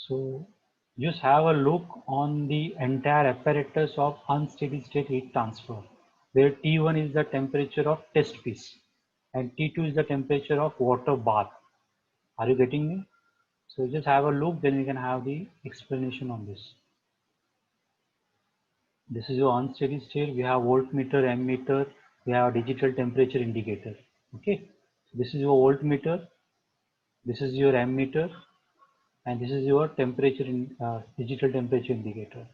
So just have a look on the entire apparatus of unsteady state heat transfer, where T1 is the temperature of test piece and T2 is the temperature of water bath. Are you getting me? So just have a look, then we can have the explanation on this. This is your unsteady state. We have voltmeter, ammeter, we have digital temperature indicator. Okay, so this is your voltmeter, this is your ammeter, and this is your temperature in digital temperature indicator.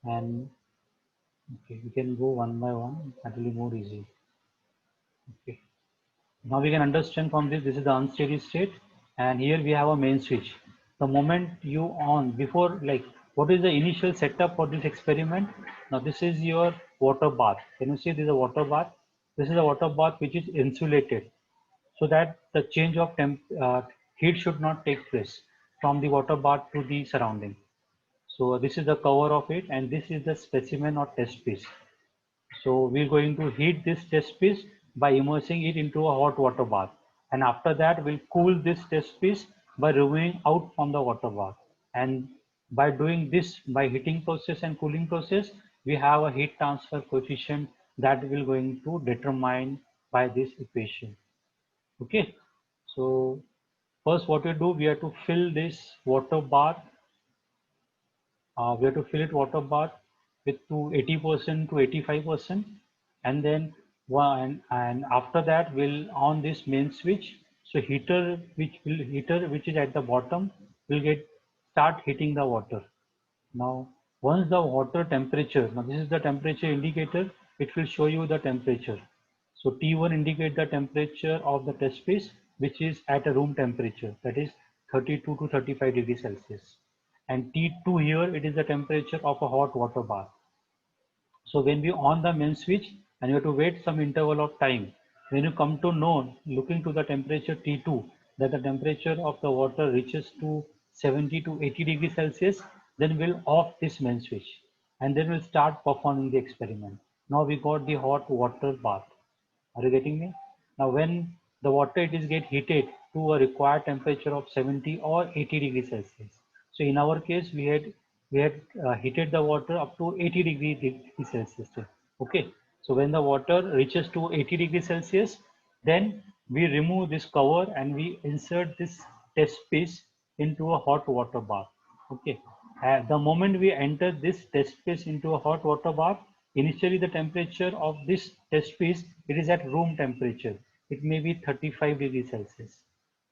And okay, we can go one by one. That will be more easy. Okay. Now we can understand from this. This is the unsteady state, and here we have a main switch. The moment you on before, like, what is the initial setup for this experiment? Now this is your water bath. Can you see this is a water bath? This is a water bath which is insulated, so that the change of heat should not take place from the water bath to the surrounding. So this is the cover of it, and this is the specimen or test piece. So we're going to heat this test piece by immersing it into a hot water bath. And after that, we'll cool this test piece by removing out from the water bath. And by doing this, by heating process and cooling process, we have a heat transfer coefficient that we're going to determine by this equation. Okay. So first what we do, we have to fill this water bath. We have to fill it water bath with to 80% to 85%, and then and after that we'll on this main switch. So heater which is at the bottom will get start heating the water. Now once the water temperature, now this is the temperature indicator, it will show you the temperature. So T1 indicate the temperature of the test piece, which is at a room temperature, that is 32 to 35 degrees Celsius. And T2 here, it is the temperature of a hot water bath. So when we on the main switch and you have to wait some interval of time, when you come to know, looking to the temperature T2, that the temperature of the water reaches to 70 to 80 degrees Celsius, then we'll off this main switch and then we'll start performing the experiment. Now we got the hot water bath. Are you getting me? Now when the water it is get heated to a required temperature of 70 or 80 degrees Celsius. So in our case, we had heated the water up to 80 degrees Celsius. Okay. So when the water reaches to 80 degrees Celsius, then we remove this cover and we insert this test piece into a hot water bath. Okay. At the moment we enter this test piece into a hot water bath, initially the temperature of this test piece, it is at room temperature. It may be 35 degrees Celsius.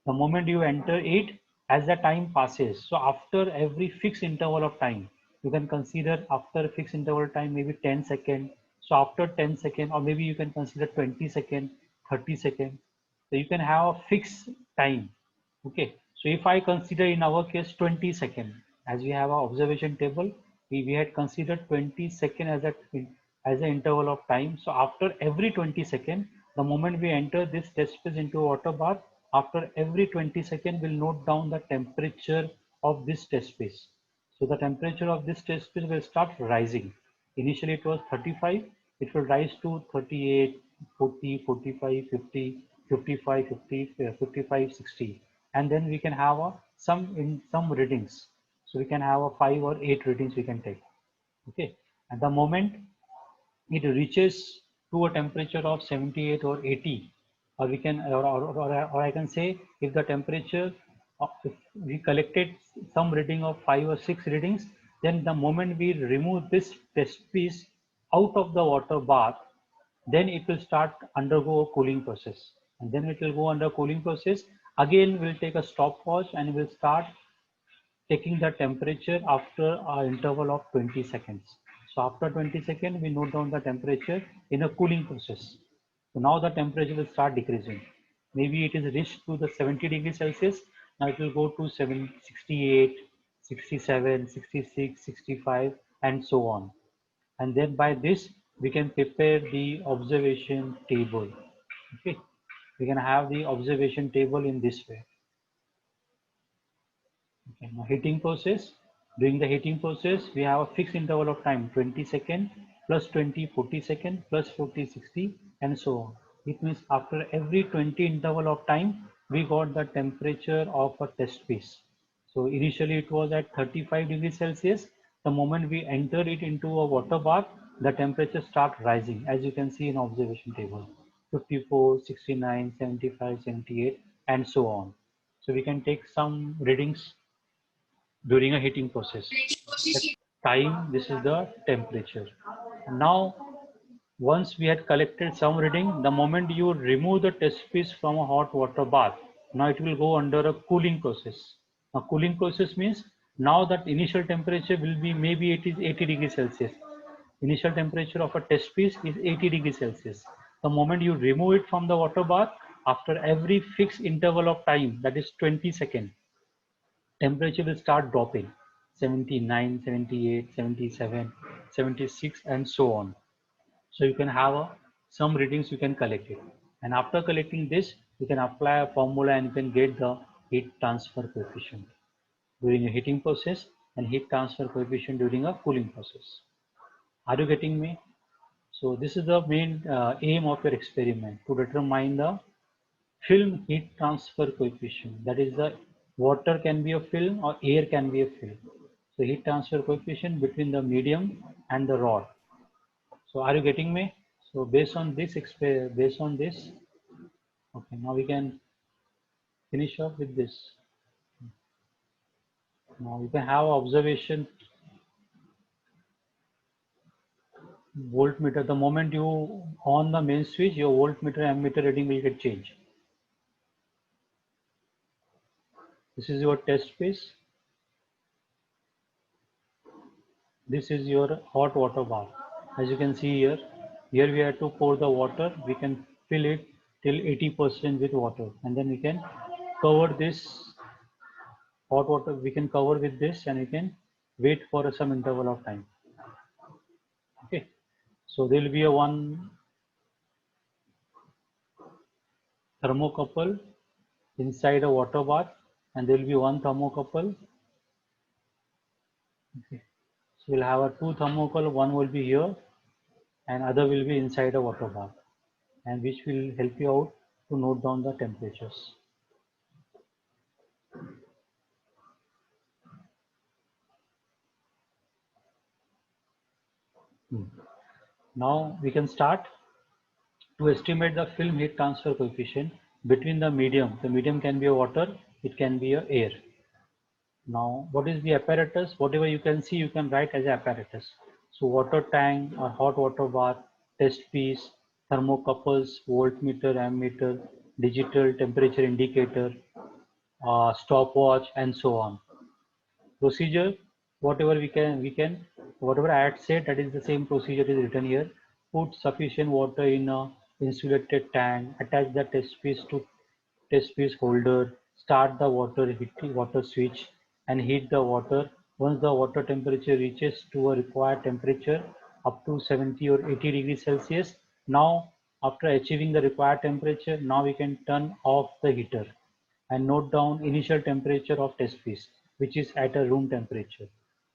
The moment you enter it, as the time passes, so after every fixed interval of time, you can consider after a fixed interval time, maybe 10 seconds. So after 10 seconds, or maybe you can consider 20 seconds, 30 seconds. So you can have a fixed time. Okay, so if I consider in our case 20 seconds, as we have our observation table, we had considered 20 seconds as an interval of time. So after every 20 seconds, the moment we enter this test phase into a water bath, after every 20 seconds, we'll note down the temperature of this test phase. So the temperature of this test phase will start rising. Initially it was 35, it will rise to 38, 40, 45, 50, 55, 50, 55, 60. And then we can have some readings. So we can have a 5 or 8 readings we can take. Okay. At the moment it reaches to a temperature of 78 or 80, or we can or I can say if the temperature if we collected some reading of 5 or 6 readings, then the moment we remove this test piece out of the water bath, then it will start undergo a cooling process, and then it will go under cooling process. Again we'll take a stopwatch and we'll start taking the temperature after an interval of 20 seconds. So after 20 seconds, we note down the temperature in a cooling process. So now the temperature will start decreasing. Maybe it is reached to the 70 degrees Celsius. Now it will go to 68, 67, 66, 65, and so on. And then by this, we can prepare the observation table. Okay, we can have the observation table in this way. Okay, now heating process. During the heating process, we have a fixed interval of time 20 seconds plus 20 40 seconds plus 40 60 and so on. It means after every 20 interval of time, we got the temperature of a test piece. So initially it was at 35 degrees Celsius. The moment we enter it into a water bath, the temperature start rising, as you can see in observation table. 54, 69, 75, 78, and so on. So we can take some readings during a heating process. The time, this is the temperature. Now, once we had collected some reading, the moment you remove the test piece from a hot water bath, now it will go under a cooling process. Now, cooling process means now that initial temperature will be, maybe it is 80 degrees Celsius. Initial temperature of a test piece is 80 degrees Celsius. The moment you remove it from the water bath, after every fixed interval of time, that is 20 seconds, temperature will start dropping. 79, 78, 77, 76, and so on. So you can have some readings, you can collect it. And after collecting this, you can apply a formula and you can get the heat transfer coefficient during a heating process and heat transfer coefficient during a cooling process. Are you getting me? So this is the main aim of your experiment, to determine the film heat transfer coefficient. That is, the water can be a film or air can be a film. So heat transfer coefficient between the medium and the rod. So are you getting me? So based on this, okay, now we can finish up with this. Now you can have observation voltmeter. The moment you on the main switch, your voltmeter ammeter reading will get changed. This is your test piece. This is your hot water bath. As you can see here, we have to pour the water. We can fill it till 80% with water, and then we can cover this hot water. We can cover with this, and we can wait for some interval of time. Okay, so there will be a one thermocouple inside a water bath, and there will be one thermocouple. Okay, so we'll have a two thermocouple. One will be here, and other will be inside a water bath, and which will help you out to note down the temperatures. Now we can start to estimate the film heat transfer coefficient between the medium. The medium can be a water, it can be a air. Now, what is the apparatus? Whatever you can see, you can write as apparatus. So water tank or hot water bath, test piece, thermocouples, voltmeter, ammeter, digital temperature indicator, stopwatch, and so on. Procedure, whatever whatever I had said, that is the same procedure is written here. Put sufficient water in a insulated tank, attach the test piece to test piece holder, start the water switch, and heat the water. Once the water temperature reaches to a required temperature up to 70 or 80 degrees Celsius, now after achieving the required temperature, now we can turn off the heater and note down initial temperature of test piece, which is at a room temperature.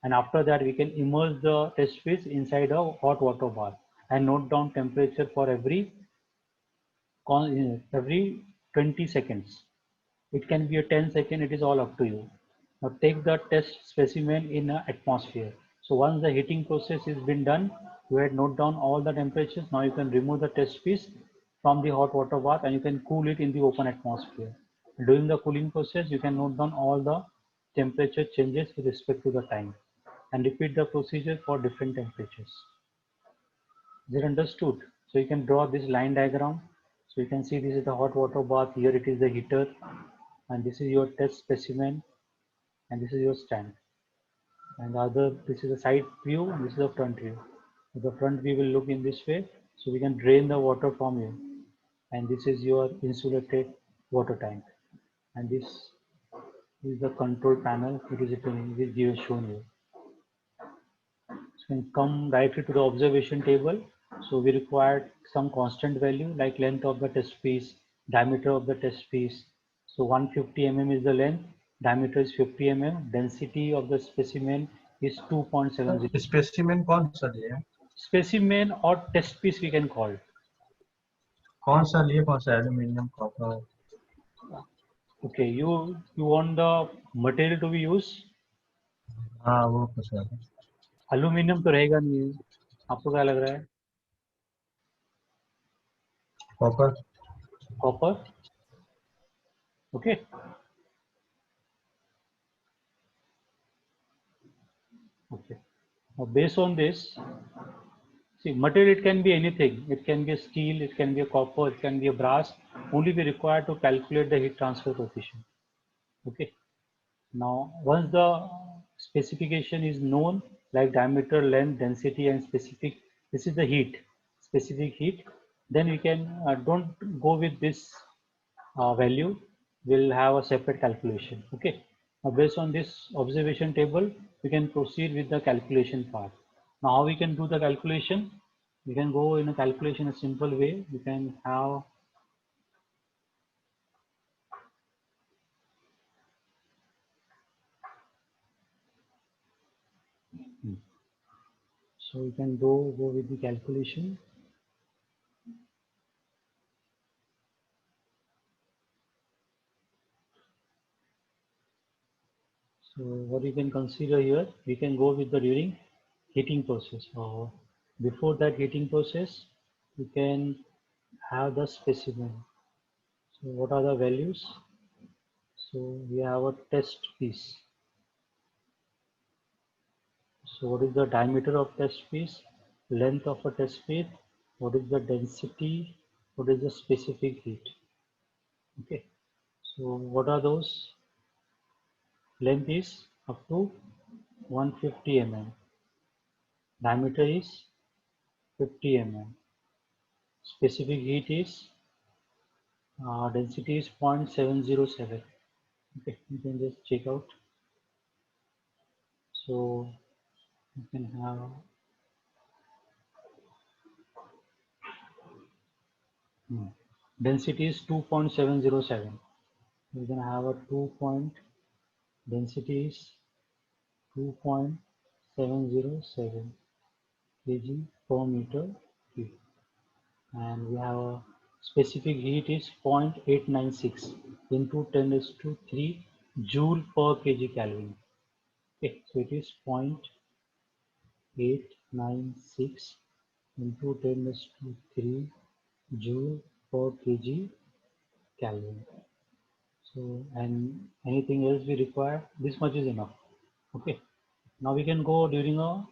And after that, we can immerse the test piece inside a hot water bath and note down temperature for every 20 seconds. It can be a 10 second, it is all up to you. Now take the test specimen in an atmosphere. So once the heating process is been done, you had note down all the temperatures. Now you can remove the test piece from the hot water bath and you can cool it in the open atmosphere. During the cooling process, you can note down all the temperature changes with respect to the time and repeat the procedure for different temperatures. Is it understood? So you can draw this line diagram. So you can see this is the hot water bath. Here it is the heater, and this is your test specimen, and this is your stand. And the other, this is the side view, and this is the front view. So the front view will look in this way. So we can drain the water from you. And this is your insulated water tank. And this is the control panel. It is shown here. So we can come directly to the observation table. So we required some constant value like length of the test piece, diameter of the test piece. So 150 mm is the length, diameter is 50 mm, density of the specimen is 2.70. Specimen कौन सा लिए? Specimen or test piece we can call. कौन सा लिए? कौन सा aluminium copper? Okay, you want the material to be used? हाँ वो कुछ है एल्यूमिनियम तो रहेगा नहीं, आपको क्या लग रहा है? Copper copper. Okay. Okay. Now based on this, see, material, it can be anything. It can be a steel, it can be a copper, it can be a brass. Only we require to calculate the heat transfer coefficient. Okay. Now, once the specification is known, like diameter, length, density, and specific, this is the heat, specific heat, then we can don't go with this value. We'll have a separate calculation. Okay. Now, based on this observation table, we can proceed with the calculation part. Now, how we can do the calculation? We can go in a calculation a simple way. We can have, so we can go with the calculation. So what you can consider here, we can go with the during heating process, or before that heating process, we can have the specimen. So what are the values? So we have a test piece. So what is the diameter of test piece, length of a test piece, what is the density, what is the specific heat? Okay. So what are those? Length is up to 150 mm. Diameter is 50 mm. Specific heat is density is 0.707. Okay, you can just check out. So you can have density is 2.707. You can have a 2 point density is 2.707 kg per meter cube, and we have a specific heat is 0.896 into 10 raised to 3 joule per kg Kelvin. Okay, so it is 0.896 into 10 raised to 3 joule per kg Kelvin. So, and anything else we require, this much is enough. Okay. Now we can go during a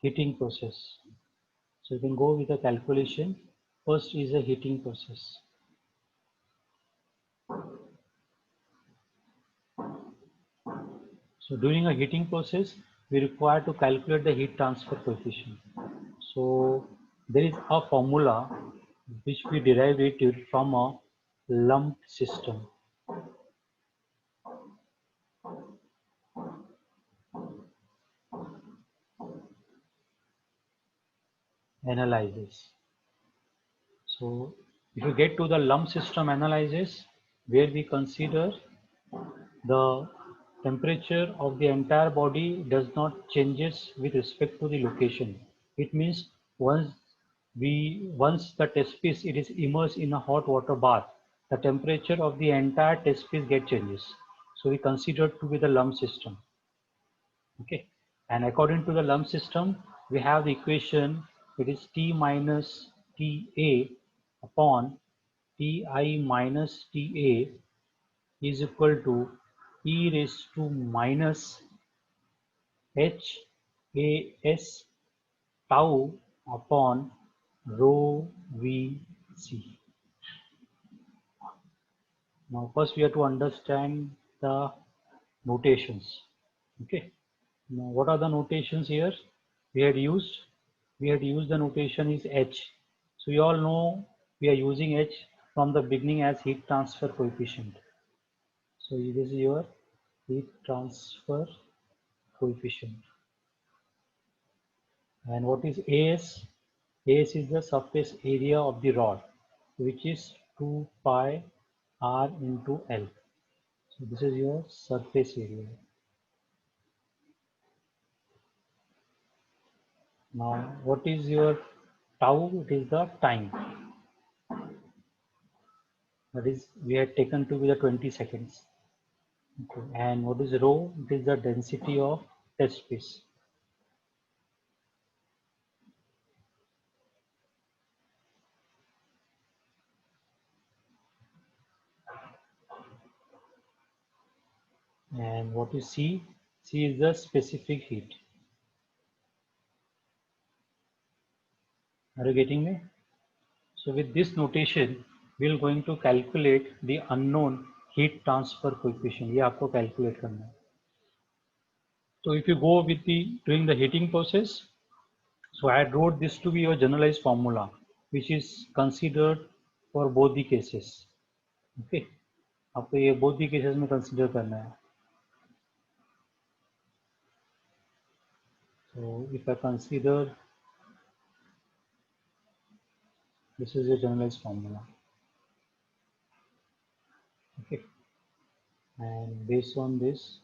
heating process. So you can go with a calculation. First is a heating process. So during a heating process, we require to calculate the heat transfer coefficient. So there is a formula which we derived it from a lumped system. Analysis. So if you get to the lump system analysis, where we consider the temperature of the entire body does not changes with respect to the location. It means once the test piece it is immersed in a hot water bath, the temperature of the entire test piece get changes. So we consider to be the lump system. Okay, and according to the lump system, we have the equation. It is T minus Ta upon Ti minus Ta is equal to e raised to minus HAS tau upon rho Vc. Now first we have to understand the notations. Okay. Now what are the notations here? We had used the notation is H. So you all know we are using H from the beginning as heat transfer coefficient. So this is your heat transfer coefficient. And what is AS? AS is the surface area of the rod, which is 2 pi r into L. So this is your surface area. Now, what is your tau? It is the time. That is, we had taken to be the 20 seconds. Okay. And what is rho? It is the density of test piece. And what is C? C is the specific heat. Are you getting me? So with this notation, we are going to calculate the unknown heat transfer coefficient. ये आपको calculate करना है. So if you go with the during the heating process, so I wrote this to be your generalized formula, which is considered for both the cases. Okay, आपको ये both the cases में consider करना है. So if I consider, this is a generalized formula. Okay, and based on this,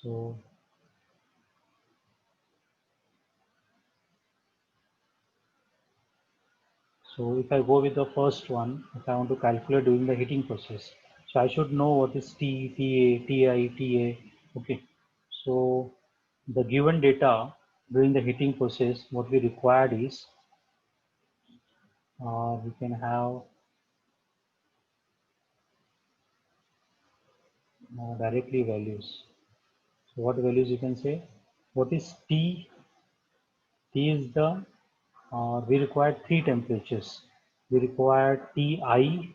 so if I go with the first one, if I want to calculate during the heating process, so I should know what is T, TA, TI, TA. Okay, so the given data during the heating process, what we required is we can have directly values. So what values you can say? What is T? T is the we require three temperatures. We require TI,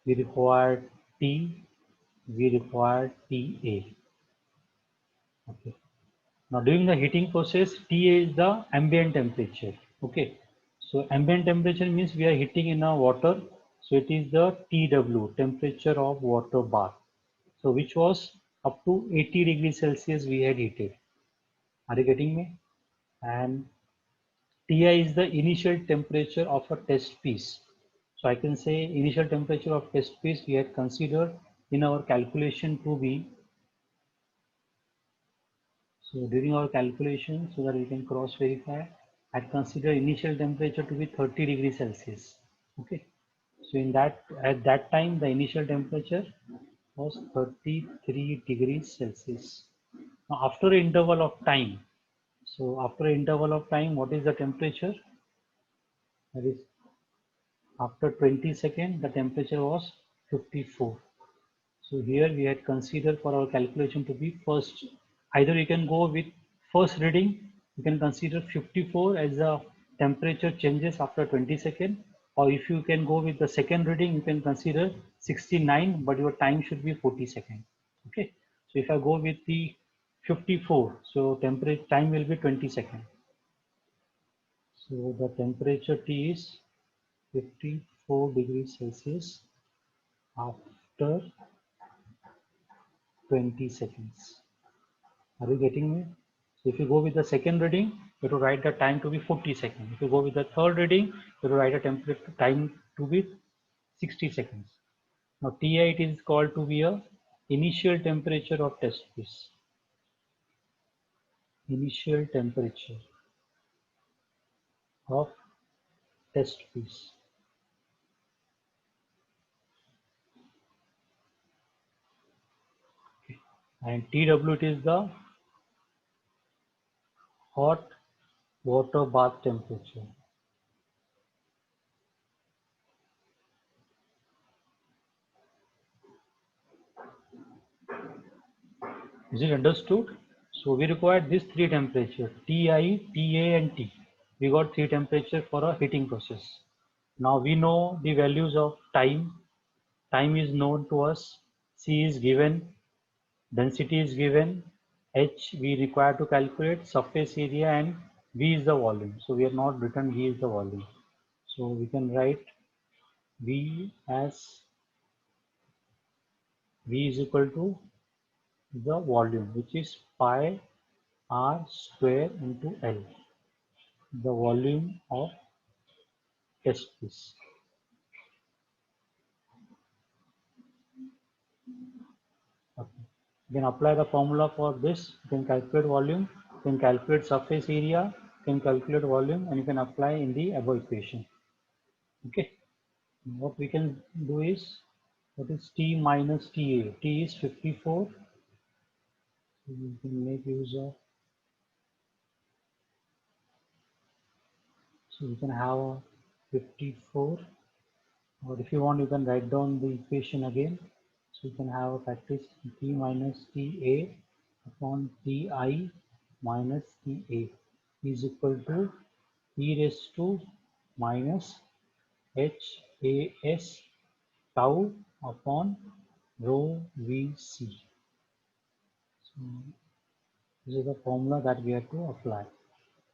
we require T, we require TA. Okay. Now during the heating process, TA is the ambient temperature. Okay. So ambient temperature means we are heating in a water. So it is the TW, temperature of water bath. So which was up to 80 degrees Celsius we had heated. Are you getting me? And Ti is the initial temperature of a test piece. So I can say initial temperature of test piece we had considered in our calculation to be, so during our calculation, so that we can cross verify, I consider initial temperature to be 30 degrees Celsius. Okay. So in that, at that time, the initial temperature was 33 degrees Celsius. Now after an interval of time, so after an interval of time, what is the temperature? That is, after 20 seconds, the temperature was 54. So here we had considered for our calculation to be first, either you can go with first reading, you can consider 54 as the temperature changes after 20 seconds, or if you can go with the second reading, you can consider 69, but your time should be 40 seconds. Okay. So if I go with the 54, so temperature time will be 20 seconds. So the temperature T is 54 degrees Celsius after 20 seconds. Are you getting me? So if you go with the second reading, you have to write the time to be 40 seconds. If you go with the third reading, you have to write a temperature time to be 60 seconds. Now Ti it is called to be a initial temperature of test piece. Initial temperature of test piece. Okay. And TW it is the hot water bath temperature. Is it understood? So we required these three temperatures, Ti, Ta and T. We got three temperatures for a heating process. Now we know the values of time. Time is known to us. C is given. Density is given. H we require to calculate surface area and V is the volume. So we have not written V is the volume. So we can write V as V is equal to the volume, which is pi r square into L, the volume of test piece. Okay. You can apply the formula for this. You can calculate volume. you can calculate surface area, you can calculate volume, and you can apply in the above equation. Okay. What we can do is, what is T minus TA? T is 54. So we can make use of, so we can have 54, or if you want, you can write down the equation again. So you can have a practice T minus TA upon Ti minus Ta is equal to e raised to minus HAS tau upon rho Vc. So this is the formula that we have to apply.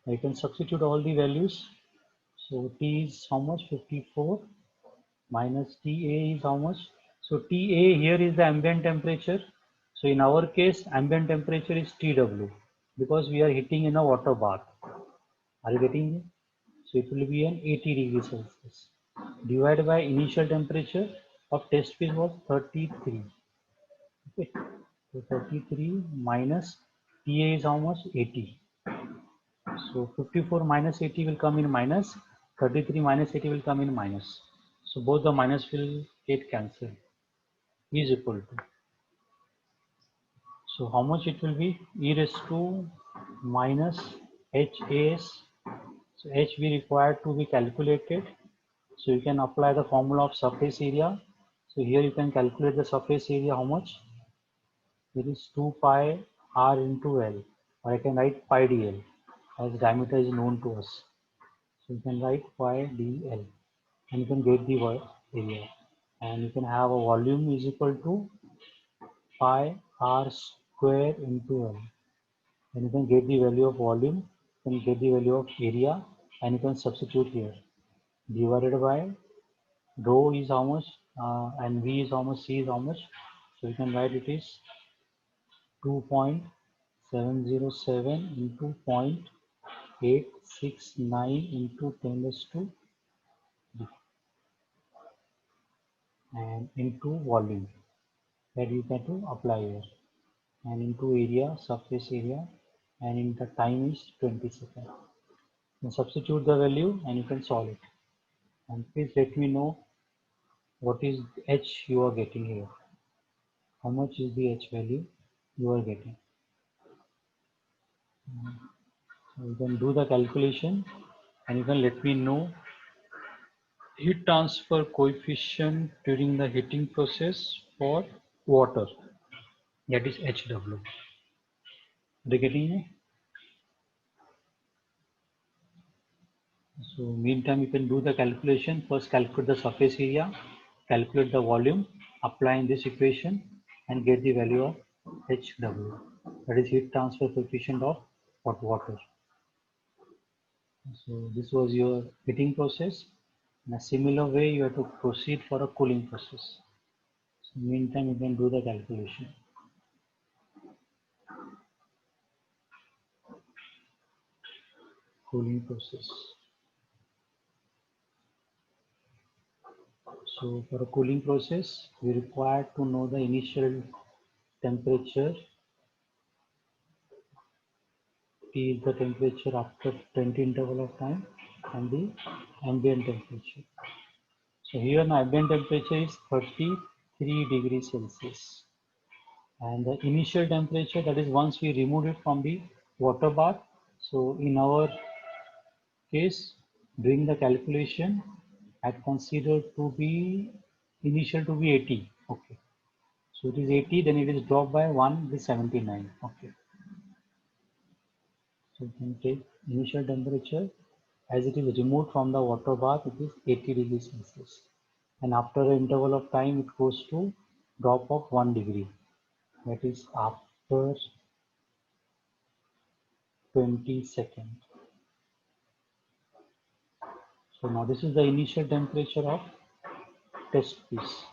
I can substitute all the values. So T is how much? 54 minus Ta is how much? So Ta here is the ambient temperature. So in our case, ambient temperature is Tw because we are heating in a water bath. Are you getting it? So it will be an 80 degrees Celsius. Divided by initial temperature of test phase was 33. Okay. So 33 minus Ta is how much? 80. So 54 minus 80 will come in minus, 33 minus 80 will come in minus. So both the minus will get cancelled. Is equal to. So how much it will be? E raised to minus HAS. So H we required to be calculated. So you can apply the formula of surface area. So here you can calculate the surface area how much? It is 2 pi r into L, or I can write pi dl as diameter is known to us. So you can write pi dl and you can get the area, and you can have a volume is equal to pi r square into L, and you can get the value of volume, you can get the value of area, and you can substitute here divided by rho is how much, and V is how much, C is how much. So you can write it is 2.707 into 0.869 into 10 raised to 3 and into volume that you can to apply here, and into area, surface area, and in the time is 20 seconds. You substitute the value and you can solve it. And please let me know what is H you are getting here. How much is the H value you are getting? So you can do the calculation and you can let me know heat transfer coefficient during the heating process for water, that is HW. Are you getting me? So meantime you can do the calculation. First calculate the surface area, calculate the volume, apply in this equation and get the value of HW, that is heat transfer coefficient of hot water. So this was your heating process. In a similar way you have to proceed for a cooling process. So meantime you can do the calculation. Cooling process. So for a cooling process, we require to know the initial temperature. T is the temperature after 20 interval of time, and the ambient temperature. So here my ambient temperature is 33 degrees Celsius. And the initial temperature, that is once we remove it from the water bath. So in our case, doing the calculation, I consider to be initial to be 80. Okay. So it is 80, then it is dropped by 1, it is 79. Okay. So you can take initial temperature as it is removed from the water bath, it is 80 degrees Celsius. And after an interval of time, it goes to drop of 1 degree. That is after 20 seconds. So now this is the initial temperature of test piece.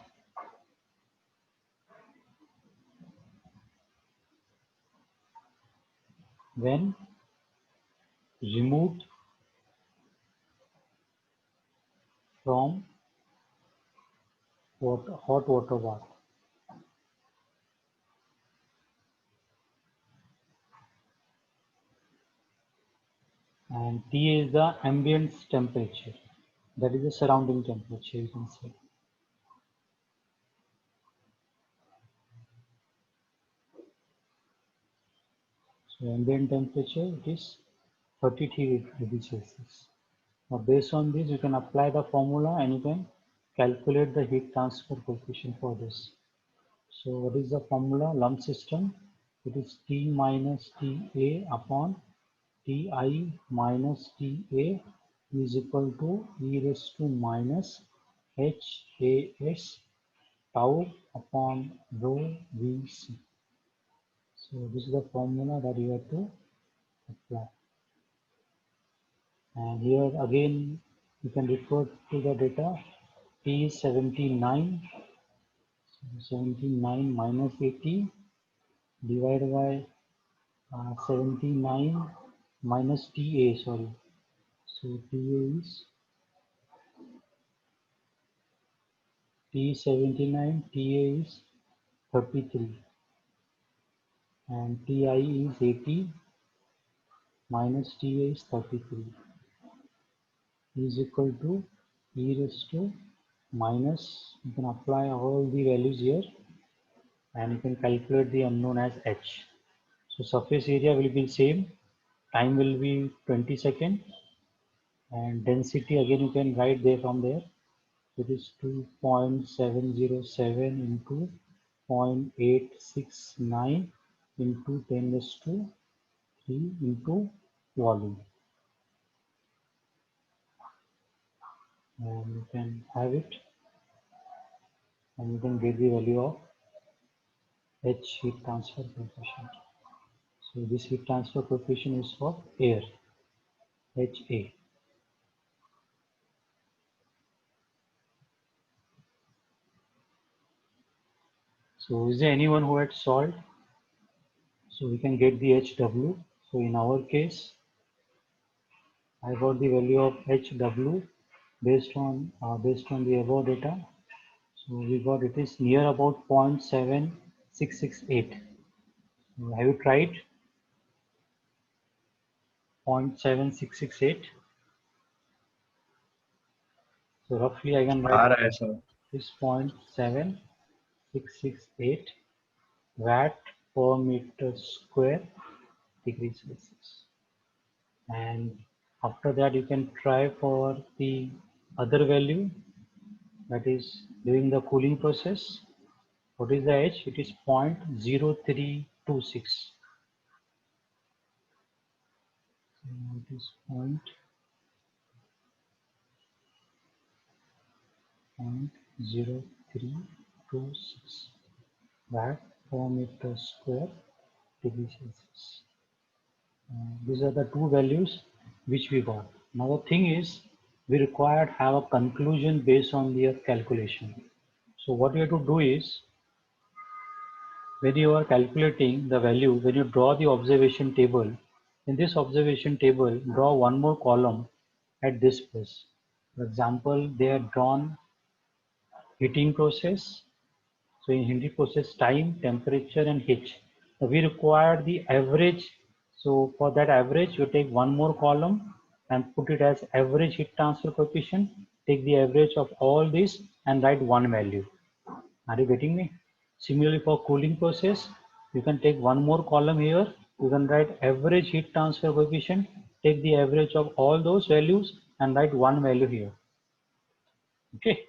When removed from hot water bath. and T is the ambient temperature, that is the surrounding temperature, you can say. So ambient temperature, it is 33 degrees Celsius. Now based on this, you can apply the formula and you can calculate the heat transfer coefficient for this. So what is the formula? Lump system, it is T minus TA upon Ti minus Ta is equal to e raised to minus HAS tau upon rho Vc. So this is the formula that you have to apply. And here again you can refer to the data. T is 79, 79 minus 80 divided by 79 minus TA, sorry. So TA is T79, TA is 33 and Ti is 80 minus Ta is 33 is equal to e raised to minus, you can apply all the values here and you can calculate the unknown as H. So surface area will be same, time will be 20 seconds and density again you can write there from there. It is 2.707 into 0.869 into 10 raised to 3 into volume. And you can have it and you can get the value of H heat transfer coefficient. So this heat transfer coefficient is for air, HA. So is there anyone who had solved? So we can get the HW. So in our case, I got the value of HW based on the above data. So we got it is near about 0.7668. Have you tried 0.7668? So roughly I can uh write रहा है sir. is 0.7668 watt per meter square degrees Celsius. And after that you can try for the other value, that is during the cooling process. What is the H? It is 0.0326. It is 0.0326 watt per meter square degrees Celsius. These are the two values which we got. Now the thing is, we required have a conclusion based on their calculation. So what you have to do is, when you are calculating the value, when you draw the observation table, in this observation table, draw one more column at this place. For example, they are drawn heating process. So in heating process, time, temperature, and H. So we require the average. So for that average, you take one more column and put it as average heat transfer coefficient. Take the average of all this and write one value. Are you getting me? Similarly, for cooling process, you can take one more column here. You can write average heat transfer coefficient. Take the average of all those values and write one value here. Okay.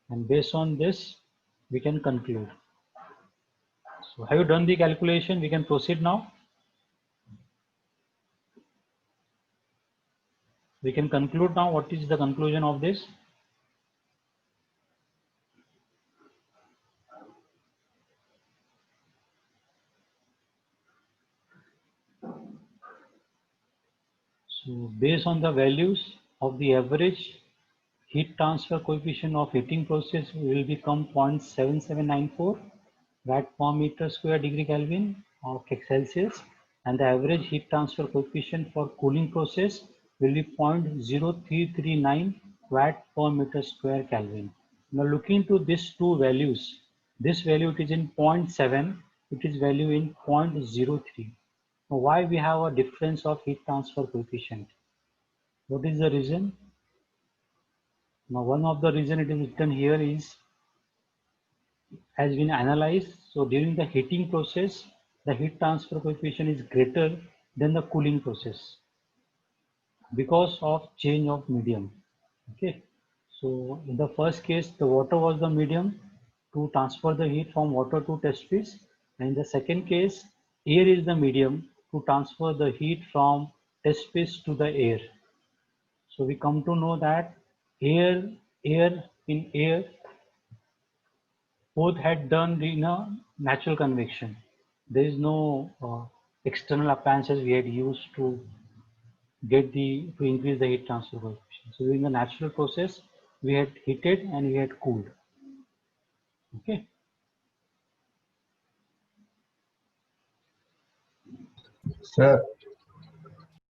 And based on this, we can conclude. So have you done the calculation? We can proceed now. We can conclude now. What is the conclusion of this? So based on the values of the average heat transfer coefficient of heating process will become 0.7794 watt per meter square degree Kelvin of Celsius, and the average heat transfer coefficient for cooling process will be 0.0339 watt per meter square Kelvin. Now looking to these two values, this value it is in 0.7, it is value in 0.03. Now why we have a difference of heat transfer coefficient? What is the reason? Now, one of the reason it is written here is has been analyzed. So during the heating process, the heat transfer coefficient is greater than the cooling process because of change of medium. Okay. So in the first case, the water was the medium to transfer the heat from water to test piece. And in the second case, air is the medium to transfer the heat from test piece to the air. So we come to know that air both had done in a natural convection. There is no external appliances we had used to increase the heat transfer coefficient. So during the natural process, we had heated and we had cooled. Okay. Sir,